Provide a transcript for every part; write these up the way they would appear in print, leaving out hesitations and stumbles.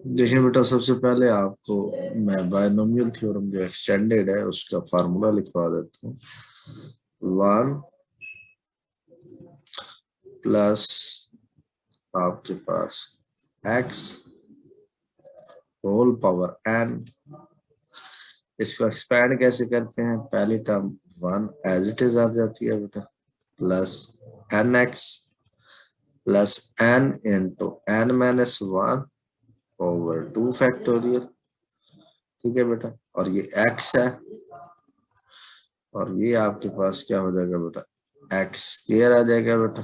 देखिए बेटा, सबसे पहले आपको मैं बायनोमियल थ्योरम जो एक्सटेंडेड है उसका फार्मूला लिखवा देता हूँ। 1 प्लस आपके पास x होल पावर n। इसको एक्सपैंड कैसे करते हैं? पहली टर्म 1 एज इट इज आ जाती है बेटा, plus nx plus n into n minus 1 over 2 factorial. ठीक है बेटा, और ये x है और ये आपके पास क्या हो जाएगा बेटा, एक्स स्क्वायर आ जाएगा बेटा,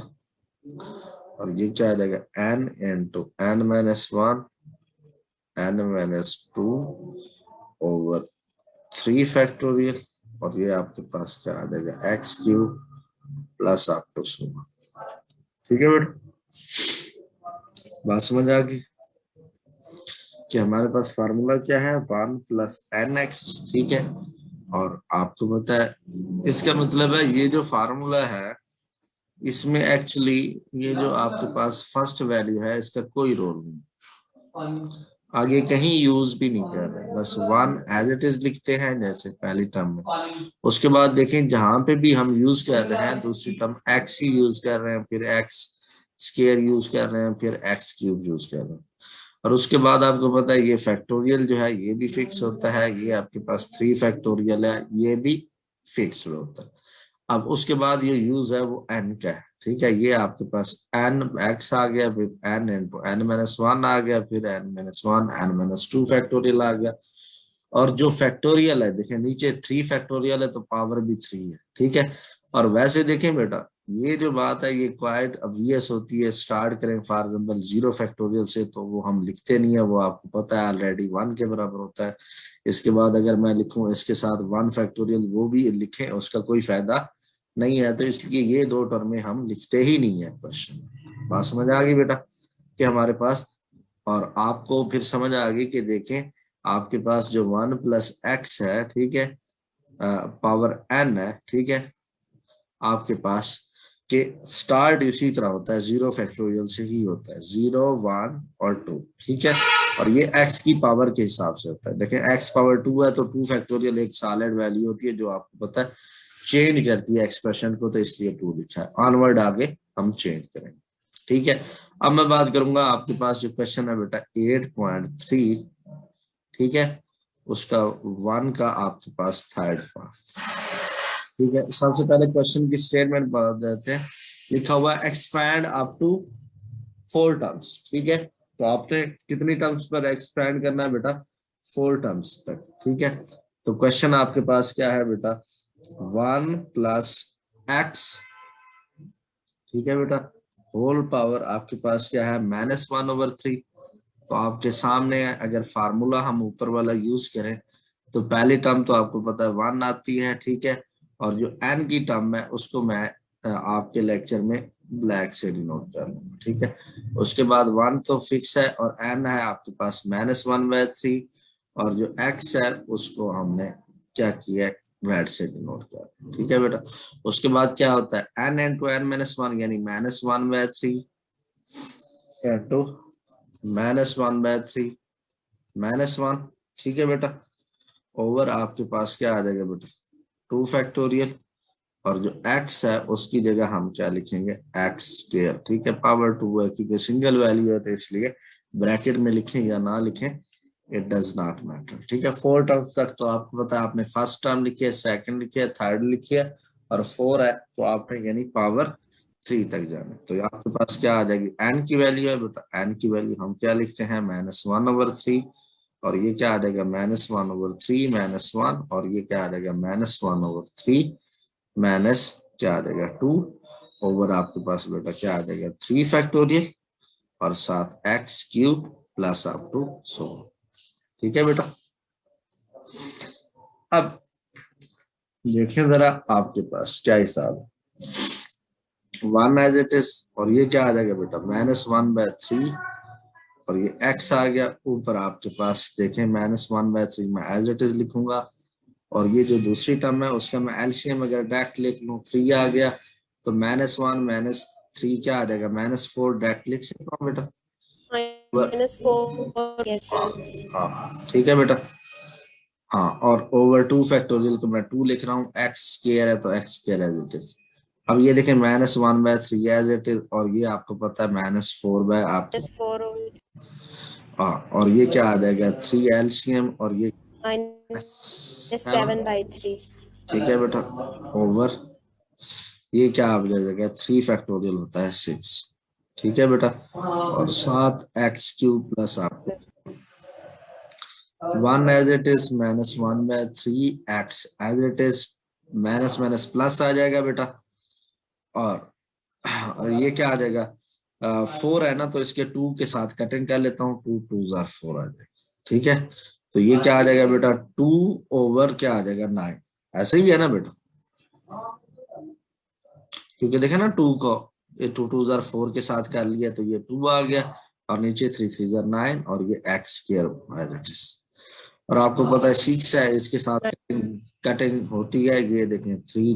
और ये क्या आ जाएगा n into n minus 1 n minus 2 over 3 factorial, और ये आपके पास क्या आ जाएगा एक्स क्यूब प्लस आप टू सुना। ठीक है बेटा, बात समझ आ गई कि हमारे पास फार्मूला क्या है, 1 प्लस एन एक्स। ठीक है, और आपको पता है इसका मतलब है ये जो फार्मूला है इसमें एक्चुअली ये जो आपके पास फर्स्ट वैल्यू है इसका कोई रोल नहीं, आगे कहीं यूज भी नहीं कर रहे, बस 1 एज इट इज लिखते हैं जैसे पहली टर्म में। उसके बाद देखें जहां पे भी हम यूज कर रहे हैं दूसरी टर्म एक्स ही यूज कर रहे हैं, फिर एक्स स्क्वायर यूज कर रहे हैं, फिर एक्स क्यूब यूज कर रहे हैं। और उसके बाद आपको पता है ये फैक्टोरियल जो है ये भी फिक्स होता है, ये आपके पास 3 फैक्टोरियल है ये भी फिक्स होता है। अब उसके बाद ये यूज है वो एन का है। ठीक है, ये आपके पास एन एक्स आ गया, फिर एन इंटू एन माइनस 1 आ गया, फिर n minus 1 n minus 2 factorial आ गया। और जो फैक्टोरियल है देखें नीचे 3 फैक्टोरियल है तो पावर भी 3 है। ठीक है, और वैसे देखें बेटा ये जो बात है ये क्वाइट ऑब्वियस होती है। स्टार्ट करें फॉर एग्जाम्पल 0 फैक्टोरियल से तो वो हम लिखते नहीं है, वो आपको पता है ऑलरेडी 1 के बराबर होता है। इसके बाद अगर मैं लिखूं इसके साथ 1 फैक्टोरियल वो भी लिखें उसका कोई फायदा नहीं है, तो इसलिए ये दो टर्में हम लिखते ही नहीं है क्वेश्चन। बात समझ आ गई बेटा कि हमारे पास, और आपको फिर समझ आ गई कि देखें आपके पास जो 1 प्लस एक्स है, ठीक है, पावर n है, ठीक है, आपके पास के स्टार्ट इसी तरह होता है 0 फैक्टोरियल से ही होता है, 0 1 और 2। ठीक है, और ये x की पावर के हिसाब से होता है। देखें x पावर 2 है तो 2 फैक्टोरियल एक सॉलिड वैल्यू होती है जो आपको पता है चेंज करती है एक्सप्रेशन को, तो इसलिए 2 लिखा है। ऑनवर्ड आगे हम चेंज करेंगे। ठीक है, अब मैं बात करूंगा आपके पास जो क्वेश्चन है बेटा 8.3, ठीक है, उसका 1 का आपके पास थर्ड पार्ट। ठीक है, सबसे पहले क्वेश्चन की स्टेटमेंट बता देते हैं। लिखा हुआ एक्सपैंड अप टू 4 टर्म्स। ठीक है, तो आपने कितनी टर्म्स पर एक्सपैंड करना है बेटा? 4 टर्म्स तक। ठीक है, तो क्वेश्चन आपके पास क्या है बेटा, 1 प्लस एक्स, ठीक है बेटा, होल पावर आपके पास क्या है -1/3। तो आपके सामने अगर फार्मूला हम ऊपर वाला यूज करें तो पहली टर्म तो आपको पता है 1 आती है। ठीक है, और जो n की टर्म है उसको मैं आपके लेक्चर में ब्लैक से डिनोट कर लूंगा। ठीक है, उसके बाद 1 तो फिक्स है और n है आपके पास -1/3, और जो x है उसको हमने क्या किया है रेड से डिनोट किया। ठीक है बेटा, उसके बाद क्या होता है n इंटू n माइनस 1 यानी -1/3 इंटू -1/3 -1। ठीक है बेटा, ओवर आपके पास क्या आ जाएगा बेटा 2 फैक्टोरियल, और जो x है उसकी जगह हम क्या लिखेंगे एक्स स्क्वायर। ठीक है, पावर 2 है क्योंकि सिंगल वैल्यू है तो इसलिए ब्रैकेट में लिखें या ना लिखें इट डज नॉट मैटर। ठीक है, 4 टर्म्स तक तो आपको पता है, आपने फर्स्ट टर्म लिखी है, सेकंड लिखी है, थर्ड लिखी है, और 4 है तो आपने यानी पावर 3 तक जाना। तो आपके पास क्या आ जाएगी n की वैल्यू है बेटा, n की वैल्यू हम क्या लिखते हैं -1/3, और ये क्या आ जाएगा -1/3 -1, और ये क्या आ जाएगा -1/3 माइनस क्या आ जाएगा 2 ओवर आपके पास बेटा क्या आ जाएगा 3 फैक्टोरियल और साथ X cube plus up to 100। ठीक है बेटा, अब देखें जरा आपके पास क्या हिसाब है, 1 एज इट इज, और ये क्या आ जाएगा बेटा -1/3, और ये x आ गया ऊपर आपके पास। देखें -1/3 में एज इट इज लिखूंगा, और ये जो दूसरी टर्म है उसका मैं एलसीएम अगर डायरेक्ट लिख लूं 3 आ गया, तो -1 -3 क्या आ जाएगा -4 डायरेक्ट लिख सकता हूँ बेटा। -4 yes sir। हाँ ठीक है बेटा। हाँ और ओवर 2 फैक्टोरियल को मैं 2 लिख रहा हूँ, एक्स स्क्वायर है तो X square as it is. अब ये देखें -1/3 एज इट इज, और ये आपको पता है -4 बाय आपके, -4 हाँ और ये क्या आ जाएगा 3 एलसीएम, और ये -7/3 ठीक है बेटा, ओवर ये क्या आ जाएगा 3 फैक्टोरियल होता है 6, ठीक है बेटा, और 7x³ प्लस आपको 1 as it is -1/3 x as it is, minus minus plus आ जाएगा बेटा, और ये क्या आ जाएगा 4 है ना, तो इसके 2 के साथ कटिंग कर लेता हूँ, 2 2 जार 4 आ जाएगा, ठीक है। तो ये क्या आ जाएगा बेटा 2 ओवर क्या आ जाएगा 9, ऐसे ही है ना बेटा, क्योंकि देखे ना 2 को ये 2 2 जार 4 के साथ कर लिया तो ये 2 आ गया, और नीचे 3 3 जार 9, और ये X square as it is, और आपको पता है 6 है, इसके साथ कटिंग होती है, ये देखें 3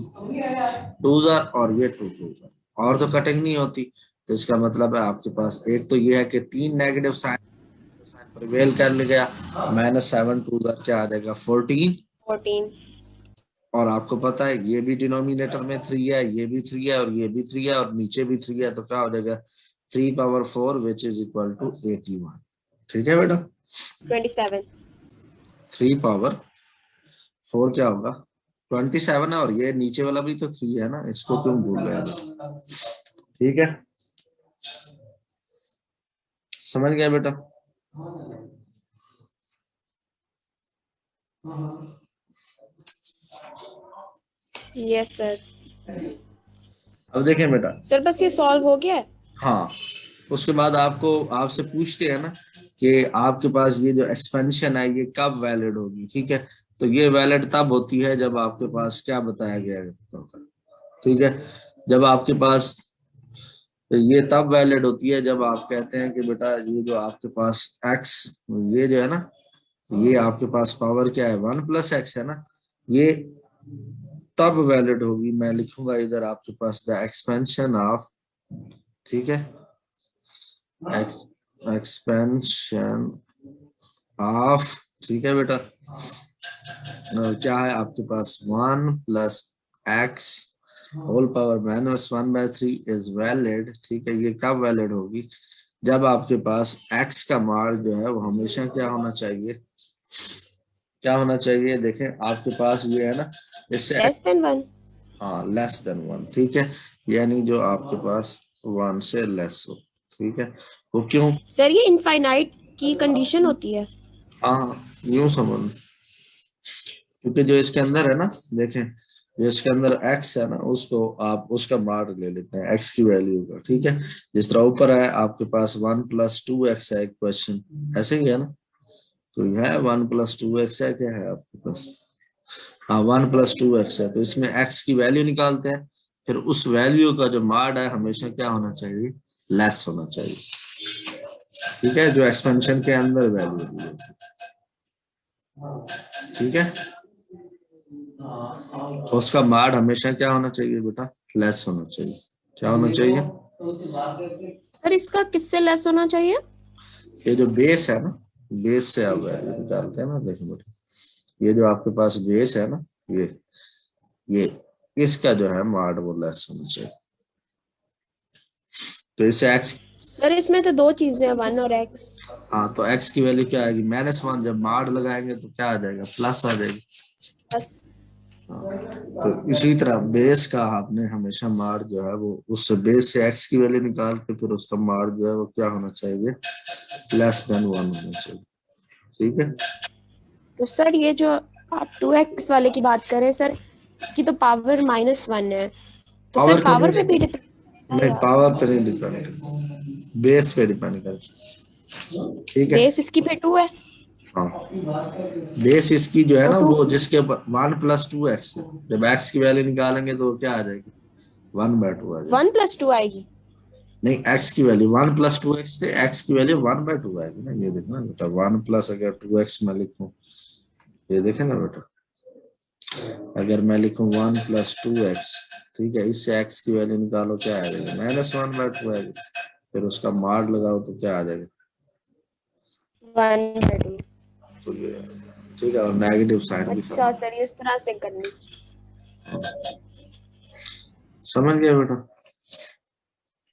2 जार और ये 2 2 जार, और तो कटिंग नहीं होती, तो इसका मतलब है आपके पास एक तो ये है कि 3 नेगेटिव साइन प्रिवेल कर ले गया, -7 2 जार क्या आ जाएगा 14, 14 और आपको पता है ये भी डिनोमिनेटर में 3 है, ये भी 3 है, और ये भी 3 है, और नीचे भी 3 है, तो क्या हो जाएगा 3 power 4 which is equal to 81, ठीक है बेटा। 27 3 पावर 4 क्या होगा 27 है, और ये नीचे वाला भी तो 3 है ना, इसको क्यों भूल रहे हैं, ठीक है, समझ गया बेटा। Yes sir. अब देखें बेटा, सर बस ये सॉल्व हो गया है? हाँ उसके बाद आपको आपसे पूछते हैं ना कि आपके पास ये जो एक्सपेंशन है ये कब वैलिड होगी, ठीक है, तो ये वैलिड तब होती है जब आपके पास क्या बताया गया है, ठीक है, जब आपके पास, तो ये तब वैलिड होती है जब आप कहते हैं कि बेटा ये जो आपके पास x, ये जो है ना, ये आपके पास पावर क्या है 1+x है ना, ये तब वैलिड होगी, मैं लिखूंगा इधर आपके पास द एक्सपेंशन ऑफ, ठीक है, एक्सपेंशन ऑफ, ठीक है बेटा, क्या है आपके पास 1+x whole power -1/3 is valid, ठीक है, ये कब वैलिड होगी जब आपके पास x का मान जो है वो हमेशा क्या होना चाहिए, क्या होना चाहिए, देखें आपके पास ये है ना, इससे <1 हाँ <1, ठीक है, यानी जो आपके पास 1 से लेस हो, ठीक है, वो क्यों, सर ये इनफाइनाइट की कंडीशन होती है? हाँ यूं समझ, क्योंकि जो इसके अंदर है ना, देखें जो इसके अंदर x है ना, उसको आप उसका मान ले लेते हैं x की वैल्यू का, ठीक है, जिस तरह ऊपर है आपके पास 1+2x है एक क्वेश्चन, ऐसे ही है ना, तो यह है 1+2x है, क्या है आपके पास, हाँ 1+2x है, तो इसमें x की वैल्यू निकालते हैं, फिर उस वैल्यू का जो मान है हमेशा क्या होना चाहिए, लेस होना चाहिए, ठीक है, जो एक्सपेंशन के अंदर वैल्यू दी है, ठीक है, तो उसका मान हमेशा क्या होना चाहिए बेटा, लेस होना चाहिए, क्या होना चाहिए, सर इसका किससे लेस होना चाहिए? ये जो बेस है ना, बेस से आप वैल्यू निकालते हैं ना, देखो बेटा ये जो आपके पास बेस है ना, ये इसका जो है मान वो लेस होना चाहिए, तो इससे एक्स, सर इसमें तो दो चीजें हैं, 1 और x। हाँ तो एक्स की वैल्यू क्या आएगी -1, जब मान लगाएंगे तो क्या आ जाएगा प्लस आ जाएगी, बस। तो इसी तरह बेस का आपने हमेशा मार जो है वो उससे बेस से एक्स की वैल्यू निकाल के फिर उसका मार जो है वो क्या होना चाहिए, <1 होना चाहिए, ठीक है, तो सर ये जो आप 2x वाले की बात कर रहे हैं सर, इसकी तो पावर -1 है, तो सर पावर पे पावर पे भी नहीं, डिपेंड है नहीं या पावर पे नहीं डिपेंड, बेस पे डिपेंड करता, ठीक है, बेस इसकी पे 2 है? हाँ बेस इसकी जो है तो ना 2 वो जिसके ऊपर 1+2x है, जब x की वैल्यू निकालेंगे तो क्या आ जाएगी 1/2 आ जाएगी, 1+2 आएगी? नहीं x की वैल्यू 1+2x से x की वैल्यू 1/2 आएगी ना, ये देखना बेटा 1 प्लस अगर 2x में लिखूं, ये देखे ना बेटा, अगर मैं लिखूं 1+2x, ठीक है, इससे x की वैल्यू निकालो क्या आ जाएगी -1/2 आएगी, फिर उसका मार लगाओ तो क्या आ जाएगा 1/2। तो ये ठीक है, और नेगेटिव साइन भी अच्छा सर, ये इस तरह से करनी। समझ गया बेटा।